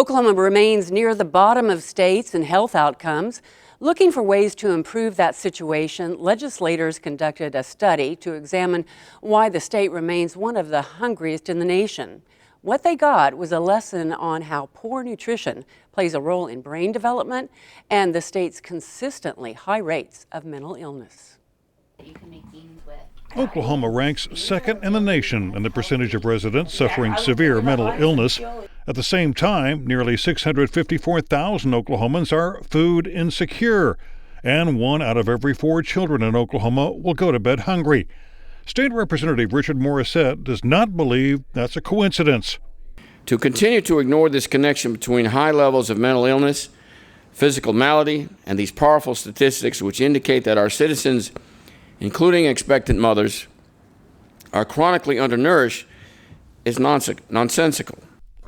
Oklahoma remains near the bottom of states in health outcomes. Looking for ways to improve that situation, legislators conducted a study to examine why the state remains one of the hungriest in the nation. What they got was a lesson on how poor nutrition plays a role in brain development and the state's consistently high rates of mental illness. Oklahoma ranks second in the nation in the percentage of residents suffering severe mental illness. At the same time, nearly 654,000 Oklahomans are food insecure, and 1 out of every 4 children in Oklahoma will go to bed hungry. State Representative Richard Morissette does not believe that's a coincidence. To continue to ignore this connection between high levels of mental illness, physical malady, and these powerful statistics which indicate that our citizens, including expectant mothers, are chronically undernourished is nonsensical.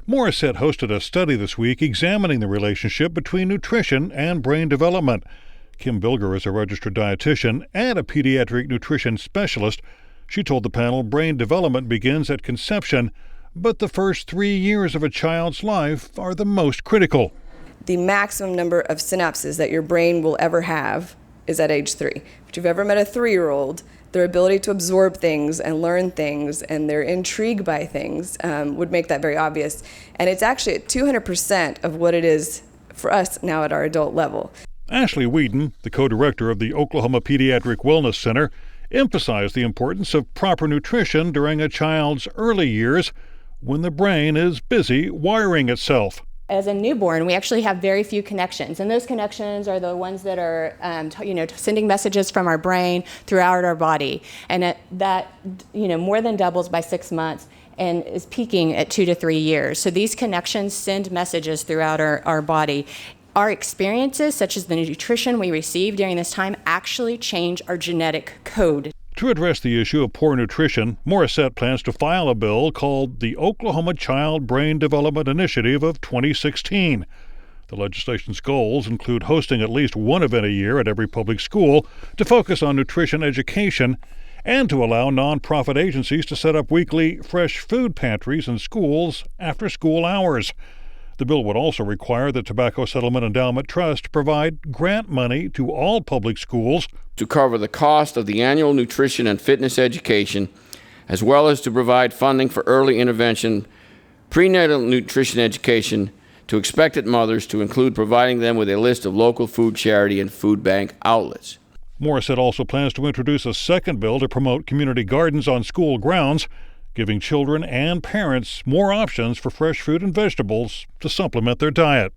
Morissette hosted a study this week examining the relationship between nutrition and brain development. Kim Bilger is a registered dietitian and a pediatric nutrition specialist. She told the panel brain development begins at conception, but the first 3 years of a child's life are the most critical. The maximum number of synapses that your brain will ever have is at age 3. If you've ever met a 3-year-old, their ability to absorb things and learn things and their intrigue by things would make that very obvious. And it's actually at 200% of what it is for us now at our adult level. Ashley Whedon, the co-director of the Oklahoma Pediatric Wellness Center, emphasized the importance of proper nutrition during a child's early years when the brain is busy wiring itself. As a newborn, we actually have very few connections, and those connections are the ones that are, sending messages from our brain throughout our body, and that more than doubles by 6 months and is peaking at 2 to 3 years. So these connections send messages throughout our body. Our experiences, such as the nutrition we receive during this time, actually change our genetic code. To address the issue of poor nutrition, Morissette plans to file a bill called the Oklahoma Child Brain Development Initiative of 2016. The legislation's goals include hosting at least one event a year at every public school to focus on nutrition education and to allow nonprofit agencies to set up weekly fresh food pantries in schools after school hours. The bill would also require the Tobacco Settlement Endowment Trust provide grant money to all public schools to cover the cost of the annual nutrition and fitness education, as well as to provide funding for early intervention, prenatal nutrition education to expectant mothers, to include providing them with a list of local food charity and food bank outlets. Morissette also plans to introduce a second bill to promote community gardens on school grounds, giving children and parents more options for fresh fruit and vegetables to supplement their diet.